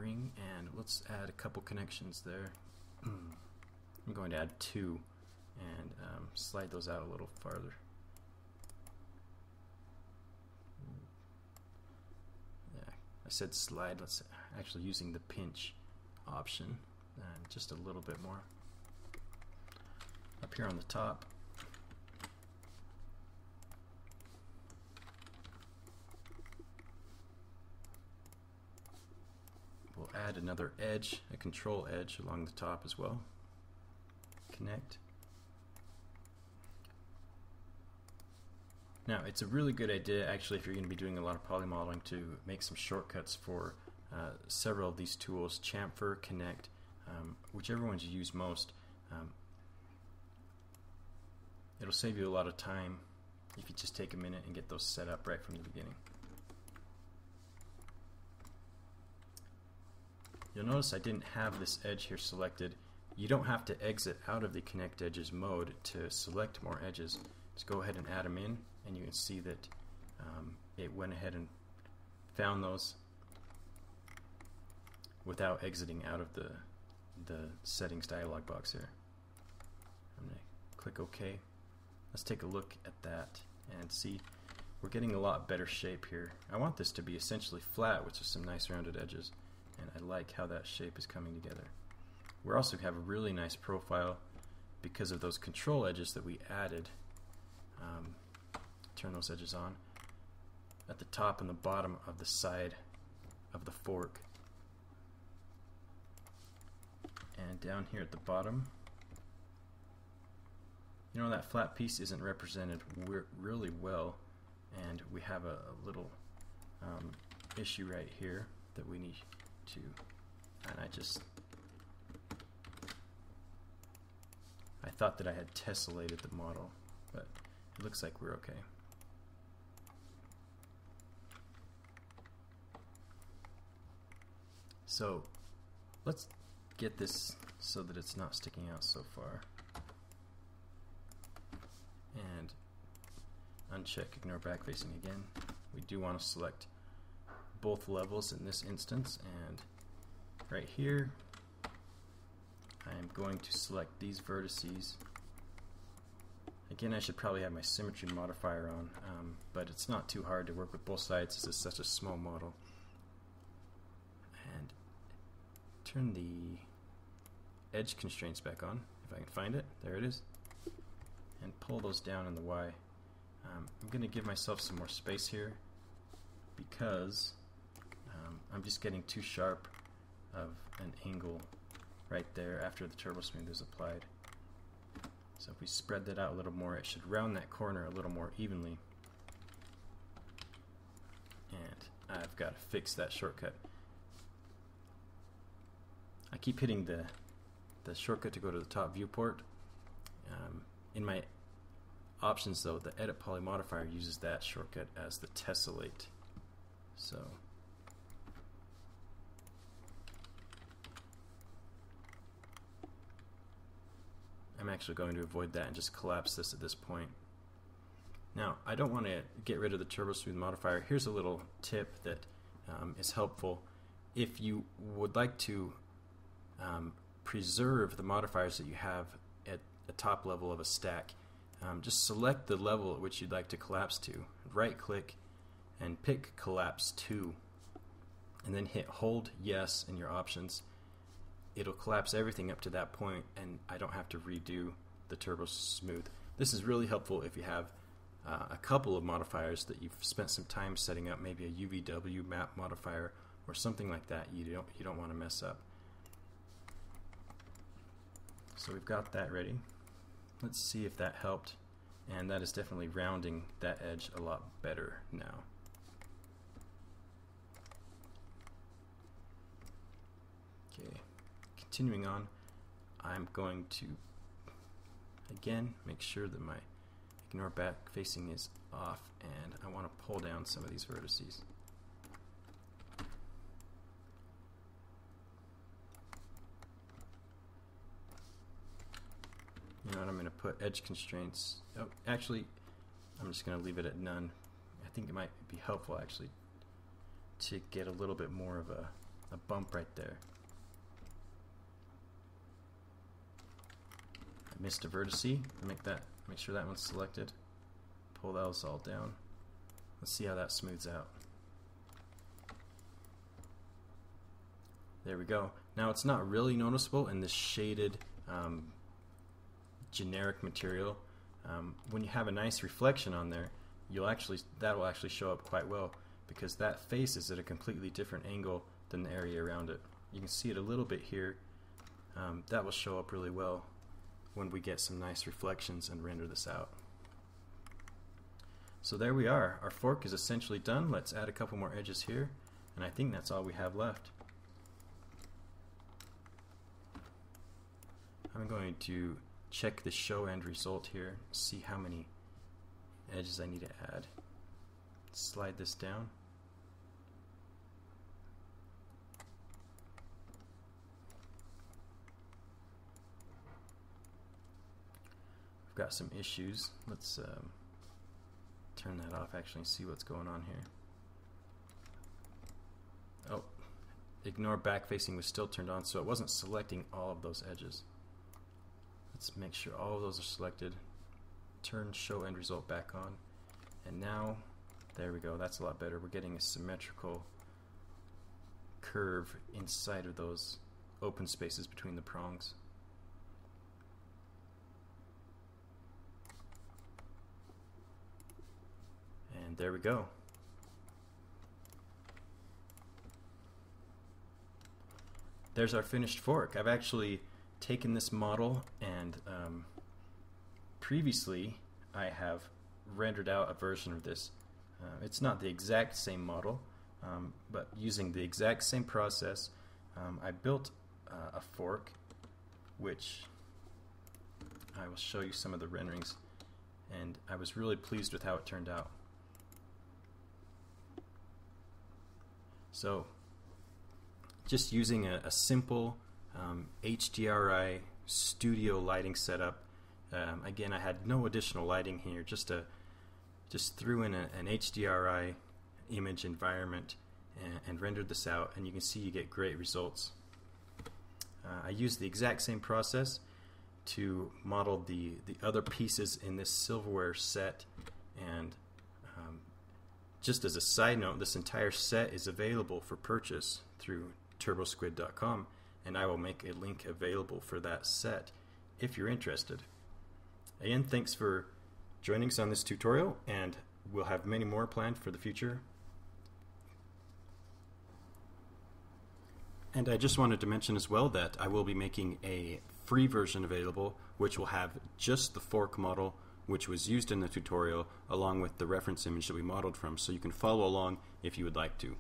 ring, and let's add a couple connections there. I'm going to add 2 and slide those out a little farther. Yeah, I said slide. Let's actually using the pinch option, and just a little bit more up here on the top. We'll add another edge, a control edge along the top as well. Connect. Now, it's a really good idea actually if you're going to be doing a lot of poly modeling to make some shortcuts for several of these tools, chamfer, connect, whichever ones you use most. It'll save you a lot of time if you just take a minute and get those set up right from the beginning. You'll notice I didn't have this edge here selected. You don't have to exit out of the Connect Edges mode to select more edges. Just go ahead and add them in, and you can see that it went ahead and found those without exiting out of the settings dialog box here. I'm going to click OK. Let's take a look at that and see we're getting a lot better shape here. I want this to be essentially flat with just some nice rounded edges, and I like how that shape is coming together. We also have a really nice profile because of those control edges that we added. Turn those edges on at the top and the bottom of the side of the fork, and down here at the bottom. You know, that flat piece isn't represented really well, and we have a little issue right here that we need to, and I thought that I had tessellated the model, but it looks like we're okay. So let's get this so that it's not sticking out so far. And uncheck ignore backfacing again. We do want to select both levels in this instance, and right here I am going to select these vertices. Again, I should probably have my symmetry modifier on, but it's not too hard to work with both sides. This is such a small model. And turn the edge constraints back on, if I can find it. There it is. And pull those down in the Y. I'm going to give myself some more space here because I'm just getting too sharp of an angle right there after the turbo smooth is applied. So if we spread that out a little more, it should round that corner a little more evenly. And I've got to fix that shortcut. I keep hitting the shortcut to go to the top viewport. In my options though, the edit poly modifier uses that shortcut as the tessellate. So I'm actually going to avoid that and just collapse this at this point. Now, I don't want to get rid of the turbo smooth modifier. Here's a little tip that is helpful. If you would like to preserve the modifiers that you have at the top level of a stack, just select the level at which you'd like to collapse to. Right click and pick collapse to, and then hit hold yes in your options. It'll collapse everything up to that point, and I don't have to redo the turbo smooth. This is really helpful if you have a couple of modifiers that you've spent some time setting up, maybe a UVW map modifier or something like that. You don't want to mess up. So we've got that ready. Let's see if that helped, and that is definitely rounding that edge a lot better now. Okay, continuing on, I'm going to again make sure that my ignore back facing is off, and I want to pull down some of these vertices. You know what, I'm going to put edge constraints. Oh, actually, I'm just going to leave it at none. I think it might be helpful actually to get a little bit more of a a bump right there. I missed a vertice. Make sure that one's selected. Pull those all down. Let's see how that smooths out. There we go. Now it's not really noticeable in this shaded generic material. When you have a nice reflection on there, that will actually show up quite well, because that face is at a completely different angle than the area around it. You can see it a little bit here. That will show up really well when we get some nice reflections and render this out. So there we are. Our fork is essentially done. Let's add a couple more edges here, and I think that's all we have left. I'm going to check the show end result here, see how many edges I need to add. Slide this down. I've got some issues. Let's turn that off actually and see what's going on here. Oh, ignore back facing was still turned on, so it wasn't selecting all of those edges. Let's make sure all of those are selected. Turn show end result back on, and now there we go. That's a lot better. We're getting a symmetrical curve inside of those open spaces between the prongs. And there we go. There's our finished fork. I've actually taken this model and previously I have rendered out a version of this. It's not the exact same model, but using the exact same process, I built a fork, which I will show you some of the renderings, and I was really pleased with how it turned out. So just using a simple HDRI studio lighting setup. Again, I had no additional lighting here, just threw in an HDRI image environment and rendered this out, and you can see you get great results. I used the exact same process to model the other pieces in this silverware set, and just as a side note, this entire set is available for purchase through turbosquid.com, and I will make a link available for that set if you're interested. Again, thanks for joining us on this tutorial, and we'll have many more planned for the future. And I just wanted to mention as well that I will be making a free version available, which will have just the fork model which was used in the tutorial along with the reference image that we modeled from, so you can follow along if you would like to.